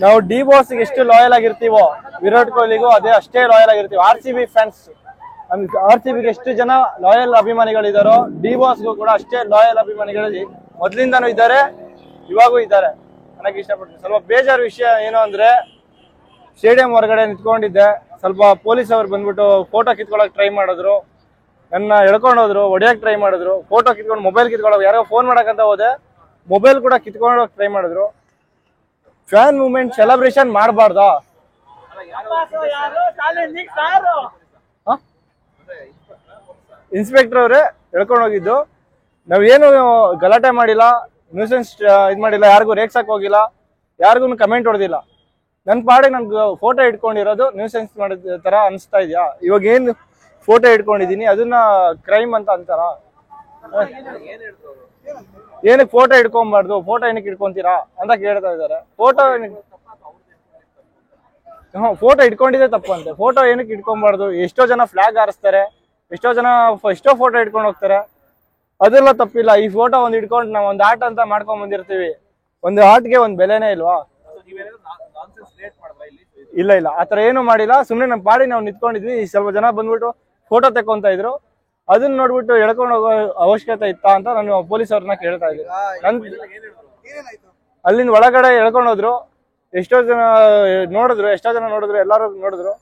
ನಾವು D boss ಎಷ್ಟು loyal ಆಗಿರ್ತೀವೋ Virat ಕೊಹ್ಲಿಗೂ ಅದೇ ಅಷ್ಟೇ ಲಾಯಲ್ ಆಗಿರ್ತೀವಿ. RCB ಫ್ಯಾನ್ಸ್, RCB ಗೆ ಎಷ್ಟು ಜನ ಲಾಯಲ್ ಅಭಿಮಾನಿಗಳಿದಾರೋ ಡಿ ಬಾಸ್ಗೂ ಕೂಡ ಅಷ್ಟೇ ಲಾಯಲ್ ಅಭಿಮಾನಿಗಳು ಮೊದ್ಲಿಂದಾನು ಇದ್ದಾರೆ, ಇವಾಗೂ ಇದ್ದಾರೆ ಅನ್ನಕ್ಕೆ ಇಷ್ಟಪಡ್ತೀನಿ. ಸ್ವಲ್ಪ ಬೇಜಾರು ವಿಷಯ ಏನು ಅಂದ್ರೆ, ಸ್ಟೇಡಿಯಂ ಹೊರಗಡೆ ನಿಂತ್ಕೊಂಡಿದ್ದೆ, ಸ್ವಲ್ಪ ಪೊಲೀಸ್ ಅವ್ರು ಬಂದ್ಬಿಟ್ಟು ಫೋಟೋ ಕಿತ್ಕೊಳಕ್ ಟ್ರೈ ಮಾಡಿದ್ರು, ನನ್ನ ಎಳ್ಕೊಂಡು ಹೋದ್ರು, ಹೊಡೆಯಕ್ ಟ್ರೈ ಮಾಡಿದ್ರು, ಫೋಟೋ ಕಿತ್ಕೊಂಡು ಮೊಬೈಲ್ ಕಿತ್ಕೊಳ್ಳೋ, ಯಾರೋ ಫೋನ್ ಮಾಡಕಂತ ಹೋದೆ, ಮೊಬೈಲ್ ಕೂಡ ಕಿತ್ಕೊಳ್ಳೋಕ್ ಟ್ರೈ ಮಾಡಿದ್ರು. ಫ್ಯಾನ್ ಮೂವ್ಮೆಂಟ್ ಸೆಲೆಬ್ರೇಷನ್ ಮಾಡಬಾರ್ದಾ? ಇನ್ಸ್ಪೆಕ್ಟರ್ ಅವರೇ ಎಳ್ಕೊಂಡು ಹೋಗಿದ್ದು. ನಾವೇನು ಗಲಾಟೆ ಮಾಡಿಲ್ಲ, ನ್ಯೂಸೆನ್ಸ್ ಇದ್ ಮಾಡಿಲ್ಲ, ಯಾರಿಗೂ ರೇಗ್ಸಕ್ ಹೋಗಿಲ್ಲ, ಯಾರಿಗೂ ಕಮೆಂಟ್ ಹೊಡೆದಿಲ್ಲ. ನನ್ ಪಾಡಿಗೆ ನನ್ಗೆ ಫೋಟೋ ಇಟ್ಕೊಂಡಿರೋದು ನ್ಯೂಸೆನ್ಸ್ ಮಾಡಿದ ತರ ಅನಿಸ್ತಾ ಇದೆಯಾ? ಇವಾಗ ಏನ್ ಫೋಟೋ ಇಟ್ಕೊಂಡಿದೀನಿ ಅದನ್ನ ಕ್ರೈಮ್ ಅಂತ ಅಂತಾರ? ಏನಕ್ಕೆ ಫೋಟೋ ಇಟ್ಕೊಬಾರ್ದು, ಫೋಟೋ ಏನಕ್ಕೆ ಇಟ್ಕೊಂತೀರಾ ಅಂತ ಕೇಳ್ತಾ ಇದಾರೆ. ಫೋಟೋ ಇಟ್ಕೊಂಡಿದ್ದೆ ತಪ್ಪಂತೆ, ಫೋಟೋ ಏನಕ್ಕೆ ಇಟ್ಕೊಬಾರ್ದು? ಎಷ್ಟೋ ಜನ ಫ್ಲಾಗ್ ಹಾರಿಸ್ತಾರೆ, ಎಷ್ಟೋ ಫೋಟೋ ಇಟ್ಕೊಂಡು ಹೋಗ್ತಾರೆ, ಅದೆಲ್ಲ ತಪ್ಪಿಲ್ಲ. ಈ ಫೋಟೋ ಒಂದ್ ಇಟ್ಕೊಂಡು ನಾವ್ ಒಂದ್ ಆರ್ಟ್ ಅಂತ ಮಾಡ್ಕೊಂಡ್ ಬಂದಿರ್ತೀವಿ, ಒಂದು ಆರ್ಟ್ಗೆ ಒಂದ್ ಬೆಲೆನೇ ಇಲ್ವಾ? ಇಲ್ಲ, ಆತರ ಏನು ಮಾಡಿಲ್ಲ. ಸುಮ್ನೆ ನಮ್ ಪಾಡಿ ನಾವು ನಿಂತ್ಕೊಂಡಿದ್ವಿ, ಸ್ವಲ್ಪ ಜನ ಬಂದ್ಬಿಟ್ಟು ಫೋಟೋ ತೆಕ್ಕೊಂತ ಇದ್ರು, ಅದನ್ನ ನೋಡ್ಬಿಟ್ಟು ಎಳ್ಕೊಂಡು ಹೋಗೋ ಅವಶ್ಯಕತೆ ಇತ್ತಾ ಅಂತ ನಾನು ಪೊಲೀಸ್ ಅವ್ರನ್ನ ಕೇಳ್ತಾ ಇದ್ದೀನಿ. ಅಲ್ಲಿಂದ ಒಳಗಡೆ ಎಳ್ಕೊಂಡು ಹೋದ್ರು, ಎಷ್ಟೋ ಜನ ನೋಡಿದ್ರು, ಎಲ್ಲಾರು ನೋಡಿದ್ರು.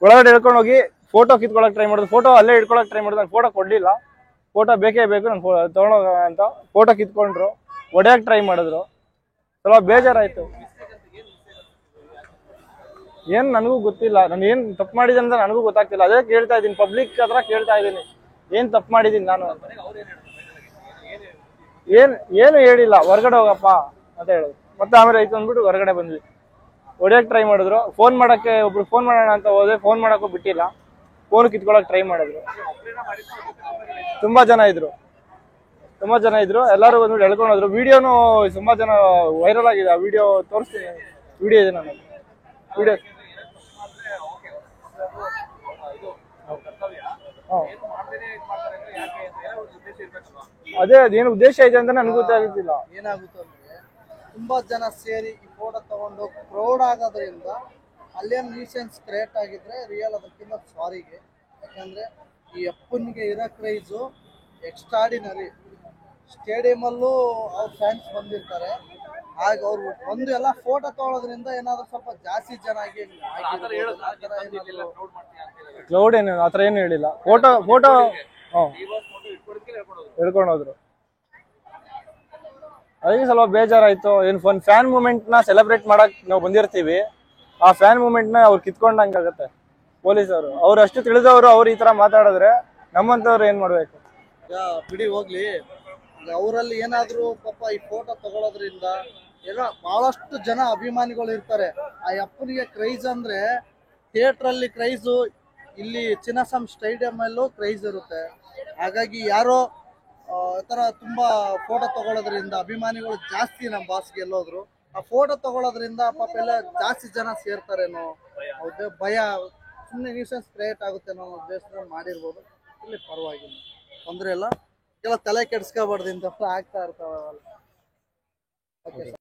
ಒಳಗಡೆ ಎಳ್ಕೊಂಡು ಹೋಗಿ ಫೋಟೋ ಕಿತ್ಕೊಳಕ್ ಟ್ರೈ ಮಾಡಿದ್ರು, ಫೋಟೋ ಅಲ್ಲೇ ಇಟ್ಕೊಳಕ್ ಟ್ರೈ ಮಾಡಿದ್ರು. ಫೋಟೋ ಕೊಡ್ಲಿಲ್ಲ, ಫೋಟೋ ಬೇಕೇ ಬೇಕು ನಾನು ತಗೊಳೋಗ ಅಂತ ಫೋಟೋ ಕಿತ್ಕೊಂಡ್ರು, ಹೊಡೆಯಕ್ ಟ್ರೈ ಮಾಡಿದ್ರು. ಸ್ವಲ್ಪ ಬೇಜಾರಾಯ್ತು. ಏನ್ ನನಗೂ ಗೊತ್ತಿಲ್ಲ, ನಾನು ಏನ್ ತಪ್ಪು ಮಾಡಿದೆ ಅಂತ ನನಗೂ ಗೊತ್ತಾಗ್ತಿಲ್ಲ. ಅದೇ ಕೇಳ್ತಾ ಇದ್ದೀನಿ, ಪಬ್ಲಿಕ್ ಹತ್ರ ಕೇಳ್ತಾ ಇದ್ದೀನಿ, ಏನ್ ತಪ್ಪು ಮಾಡಿದೀನಿ ನಾನು? ಏನು ಹೇಳಿಲ್ಲ, ಹೊರಗಡೆ ಹೋಗಪ್ಪ ಅಂತ ಹೇಳುದು. ಮತ್ತೆ ಆಮೇಲೆ ಆಯ್ತು ಅಂದ್ಬಿಟ್ಟು ಹೊರಗಡೆ ಬಂದ್ವಿ. ಹೊಡೆಯಕ್ ಟ್ರೈ ಮಾಡಿದ್ರು, ಫೋನ್ ಮಾಡಕ್ಕೆ ಒಬ್ರು ಫೋನ್ ಮಾಡೋಣ ಅಂತ ಹೋದೆ, ಫೋನ್ ಮಾಡಕ್ಕೂ ಬಿಟ್ಟಿಲ್ಲ, ಫೋನ್ ಕಿತ್ಕೊಳಕ್ ಟ್ರೈ ಮಾಡಿದ್ರು. ತುಂಬಾ ಜನ ಇದ್ರು, ಎಲ್ಲಾರು ಬಂದ್ಬಿಟ್ಟು ಎಳ್ಕೊಂಡು ಹೋದ್ರು. ವಿಡಿಯೋನು ತುಂಬಾ ಜನ ವೈರಲ್ ಆಗಿದೆ, ಆ ವಿಡಿಯೋ ತೋರಿಸ್ತೀನಿ, ವಿಡಿಯೋ ಇದೆ ನಾನು ವಿಡಿಯೋ. ಅದೇ ಅದೇನು ಉದ್ದೇಶ ಇದೆ ಅಂತ ನನಗೆ ಗೊತ್ತಾಗುತ್ತಿಲ್ಲ. ಏನಾಗುತ್ತೆ ಅಂದ್ರೆ, ತುಂಬಾ ಜನ ಸೇರಿ ಈ ಫೋಟೋ ತಗೊಂಡು ಕ್ರೌಡ್ ಆಗೋದ್ರಿಂದ ಅಲ್ಲೇನು ನ್ಯೂಸೆನ್ಸ್ ಕ್ರಿಯೇಟ್ ಆಗಿದ್ರೆ ರಿಯಲ್ ಅದಕ್ಕಿಂತ ಸಾರಿಗೆ. ಯಾಕಂದ್ರೆ ಈ ಅಪ್ಪನಿಗೆ ಇರೋ ಕ್ರೈಸು ಎಕ್ಸ್ಟ್ರಾಡಿನರಿ. ಸ್ಟೇಡಿಯಮಲ್ಲೂ ಅವ್ರ ಫ್ಯಾನ್ಸ್ ಬಂದಿರ್ತಾರೆ, ಆಗ ಅವ್ರು ಬಂದು ಎಲ್ಲ ಫೋಟೋ ತಗೊಳ್ಳೋದ್ರಿಂದ ಏನಾದ್ರು ಸ್ವಲ್ಪ ಜಾಸ್ತಿ ಜನ ಆಗಿ ಕ್ಲೌಡ್ ಏನು ಆತರ ಏನು ಹೇಳಿಲ್ಲ. ಫೋಟೋ ಹೇಳ್ಕೊಂಡು ಹೋದ್ರು, ಅದಕ್ಕೆ ಸ್ವಲ್ಪ ಬೇಜಾರಾಯ್ತು. ಏನ್ ಫ್ಯಾನ್ ಮೂವ್ಮೆಂಟ್ ನ ಸೆಲೆಬ್ರೇಟ್ ಮಾಡಕ್ ನಾವು ಬಂದಿರ್ತೀವಿ, ಆ ಫ್ಯಾನ್ ಮೂವ್ಮೆಂಟ್ ನ ಅವ್ರು ಕಿತ್ಕೊಂಡಂಗಾಗತ್ತೆ ಪೊಲೀಸ್ ಅವರು. ಅವ್ರು ಅಷ್ಟು ತಿಳಿದವರು ಅವ್ರು ಈ ತರ ಮಾತಾಡಿದ್ರೆ ನಮ್ಮಂತವ್ರು ಏನ್ ಮಾಡ್ಬೇಕು? ಬಿಡಿ ಹೋಗ್ಲಿ, ಅವರಲ್ಲಿ ಏನಾದ್ರು ಪಾಪ ಈ ಫೋಟೋ ತಗೊಳ್ಳೋದ್ರಿಂದ ಏನೋ ಬಹಳಷ್ಟು ಜನ ಅಭಿಮಾನಿಗಳು ಇರ್ತಾರೆ. ಆ ಅಪ್ಪನಿಗೆ ಕ್ರೈಸ್ ಅಂದ್ರೆ ಥಿಯೇಟರ್ ಅಲ್ಲಿ ಕ್ರೈಸು, ಇಲ್ಲಿ ಚಿನ್ನಸ್ವಾಮಿ ಸ್ಟೇಡಿಯಂ ಅಲ್ಲೂ ಕ್ರೈಸ್ ಇರುತ್ತೆ. ಹಾಗಾಗಿ ಯಾರೋ ತರ ತುಂಬಾ ಫೋಟೋ ತಗೊಳ್ಳೋದ್ರಿಂದ ಅಭಿಮಾನಿಗಳು ಜಾಸ್ತಿ ನಮ್ಮ ಬಾಸ್ಗೆ ಎಲ್ಲೋದ್ರು. ಆ ಫೋಟೋ ತಗೊಳ್ಳೋದ್ರಿಂದ ಪಾಪ ಎಲ್ಲ ಜಾಸ್ತಿ ಜನ ಸೇರ್ತಾರೇನೋ, ಹೌದೇ ಭಯ, ಸುಮ್ಮನೆ ನ್ಯೂಸೆನ್ಸ್ ಕ್ರಿಯೇಟ್ ಆಗುತ್ತೆ ಅನ್ನೋ ಉದ್ದೇಶದಿಂದ ಮಾಡಿರ್ಬೋದು. ಇಲ್ಲಿ ಪರವಾಗಿಲ್ಲ, ತೊಂದರೆ ಇಲ್ಲ, ಎಲ್ಲ ತಲೆ ಕೆಡ್ಸ್ಕೊಬಾರ್ದು, ಇಂಥ ಆಗ್ತಾ ಇರ್ತಾವಲ್ಲ. ಓಕೆ.